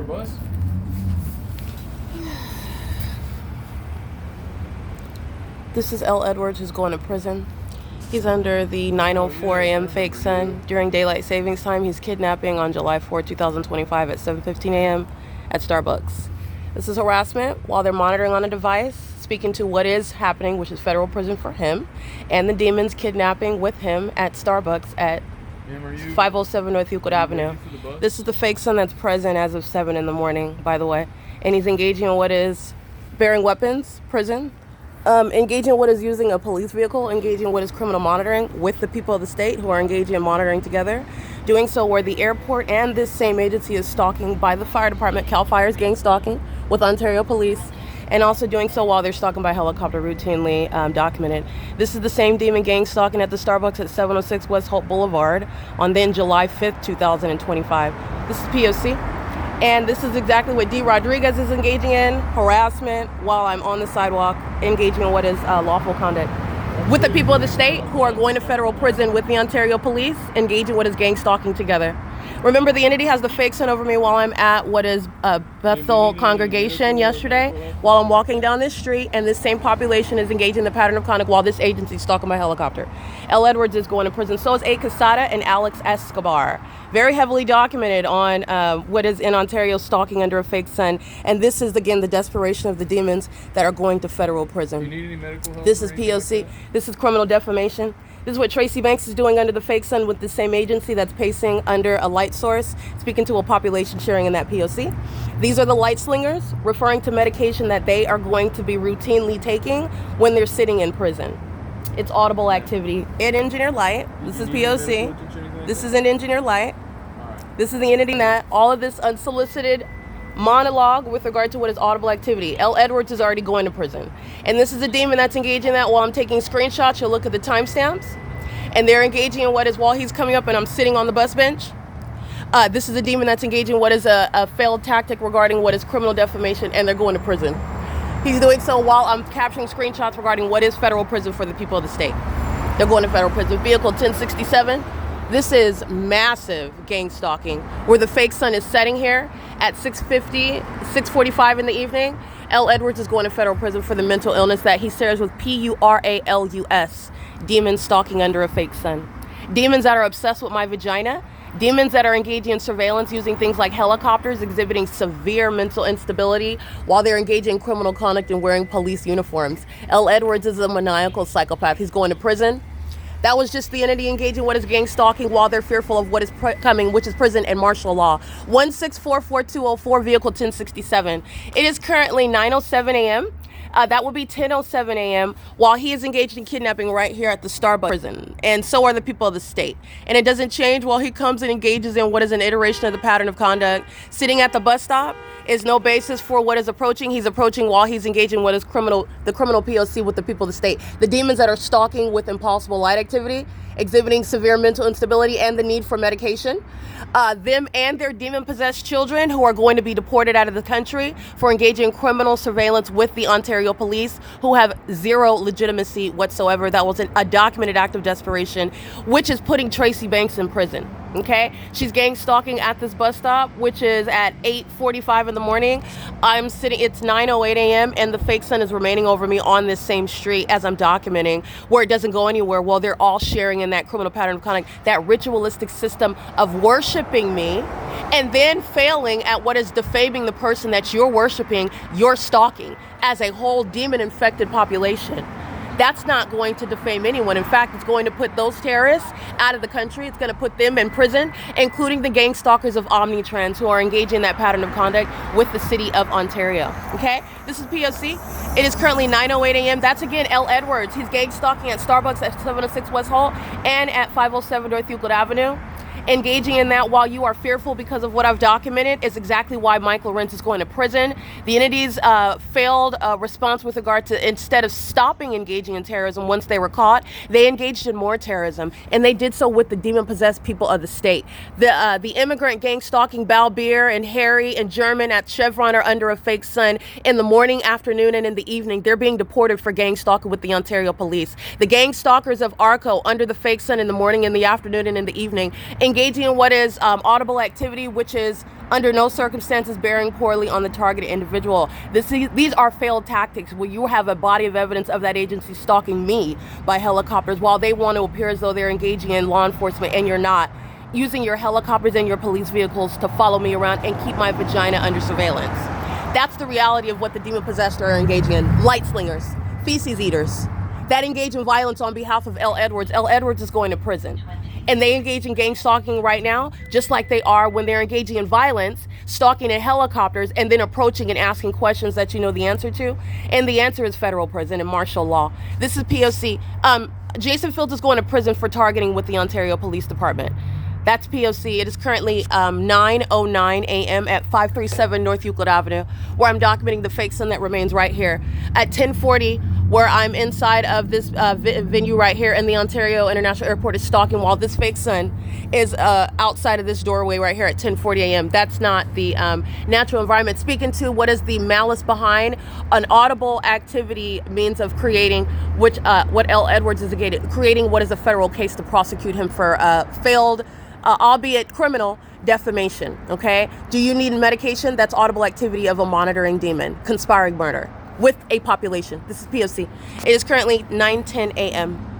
bus? This is L. Edwards, who's going to prison. He's under the 9:04 a.m. fake sun. During daylight savings time, he's kidnapping on July 4, 2025 at 7:15 a.m. at Starbucks. This is harassment while they're monitoring on a device, speaking to what is happening, which is federal prison for him, and the demons kidnapping with him at Starbucks at 507 North Euclid Avenue. This is the fake sun that's present as of 7 in the morning, by the way. And he's engaging in what is bearing weapons, prison, engaging in what is using a police vehicle, engaging in what is criminal monitoring with the people of the state who are engaging in monitoring together. Doing so where the airport and this same agency is stalking by the fire department. CAL FIRE is gang stalking with Ontario police. And also doing so while they're stalking by helicopter, routinely documented. This is the same demon gang stalking at the Starbucks at 706 West Holt Boulevard on then July 5th, 2025. This is P.O.C. And this is exactly what D. Rodriguez is engaging in, harassment while I'm on the sidewalk, engaging in what is lawful conduct. With the people of the state who are going to federal prison with the Ontario police, engaging what is gang stalking together. Remember, the entity has the fake sun over me while I'm at what is Bethel congregation yesterday, while I'm walking down this street, and this same population is engaging in the pattern of conduct while this agency is stalking my helicopter. L. Edwards is going to prison. So is A. Quesada and Alex Escobar. Very heavily documented on what is in Ontario stalking under a fake sun. And this is, again, the desperation of the demons that are going to federal prison. Do you need any medical help? This is P.O.C. This is criminal defamation. This is what Tracy Banks is doing under the fake sun with the same agency that's pacing under a light source, speaking to a population sharing in that P.O.C. These are the light slingers, referring to medication that they are going to be routinely taking when they're sitting in prison. It's audible activity. In engineer light, this is P.O.C. This is an engineer light. This is the entity that all of this unsolicited monologue with regard to what is audible activity. L. Edwards is already going to prison. And this is a demon that's engaging in that while I'm taking screenshots. You'll look at the timestamps. And they're engaging in what is while he's coming up and I'm sitting on the bus bench. This is a demon that's engaging in what is a failed tactic regarding what is criminal defamation, and they're going to prison. He's doing so while I'm capturing screenshots regarding what is federal prison for the people of the state. They're going to federal prison. Vehicle 1067. This is massive gang stalking where the fake sun is setting here at 6:45 in the evening. L. Edwards is going to federal prison for the mental illness that he shares with PURALUS, demons stalking under a fake sun. Demons that are obsessed with my vagina. Demons that are engaging in surveillance using things like helicopters, exhibiting severe mental instability while they're engaging in criminal conduct and wearing police uniforms. L. Edwards is a maniacal psychopath. He's going to prison. That was just the entity engaging what is gang stalking while they're fearful of what is coming, which is prison and martial law. 1644204, vehicle 1067. It is currently 9:07 a.m. That would be 10:07 a.m. while he is engaged in kidnapping right here at the Starbucks prison. And so are the people of the state. And it doesn't change while he comes and engages in what is an iteration of the pattern of conduct. Sitting at the bus stop is no basis for what is approaching. He's approaching while he's engaging what is the criminal P.O.C. with the people of the state. The demons that are stalking with impossible light activity, exhibiting severe mental instability and the need for medication. Them and their demon-possessed children who are going to be deported out of the country for engaging in criminal surveillance with the Ontario police, who have zero legitimacy whatsoever. That was a documented act of desperation, which is putting Tracy Banks in prison. Okay, she's gang stalking at this bus stop, which is at 8:45 in the morning. I'm sitting, it's 9:08 a.m. and the fake sun is remaining over me on this same street as I'm documenting, where it doesn't go anywhere. Well, they're all sharing in that criminal pattern of conduct, that ritualistic system of worshiping me and then failing at what is defaming the person that you're worshiping, you're stalking as a whole demon-infected population. That's not going to defame anyone. In fact, it's going to put those terrorists out of the country. It's going to put them in prison, including the gang stalkers of Omnitrans who are engaging in that pattern of conduct with the city of Ontario. Okay, this is P.O.C. It is currently 9:08 a.m. That's again L. Edwards. He's gang stalking at Starbucks at 706 West Holt and at 507 North Euclid Avenue. Engaging in that while you are fearful because of what I've documented is exactly why Mike LORENZ is going to prison. The entity's failed response with regard to, instead of stopping engaging in terrorism once they were caught, they engaged in more terrorism, and they did so with the demon-possessed people of the state. The immigrant gang stalking Balbier and Harry and German at Chevron are under a fake sun in the morning, afternoon, and in the evening. They're being deported for gang stalking with the Ontario police. The gang stalkers of Arco under the fake sun in the morning, in the afternoon, and in the evening, engaging in what is audible activity, which is under no circumstances bearing poorly on the targeted individual. These are failed tactics where you have a body of evidence of that agency stalking me by helicopters while they want to appear as though they're engaging in law enforcement, and you're not, using your helicopters and your police vehicles to follow me around and keep my vagina under surveillance. That's the reality of what the demon-possessed are engaging in. Light slingers, feces eaters, that engage in violence on behalf of L. Edwards. L. Edwards is going to prison. And they engage in gang stalking right now, just like they are when they're engaging in violence, stalking in helicopters, and then approaching and asking questions that you know the answer to. And the answer is federal prison and martial law. This is P.O.C. Jason Fields is going to prison for targeting with the Ontario Police Department. That's P.O.C. It is currently 9:09 a.m. at 537 North Euclid Avenue, where I'm documenting the fake sun that remains right here. At 10:40, where I'm inside of this venue right here, and the Ontario International Airport is stalking while this fake sun is outside of this doorway right here at 10:40 a.m. That's not the natural environment. Speaking to what is the malice behind an audible activity means of creating, which what L. Edwards is creating, what is a federal case to prosecute him for failed, albeit criminal, defamation. Okay? Do you need medication? That's audible activity of a monitoring demon, conspiring murder with a population. This is P.O.C. It is currently 9:10 a.m.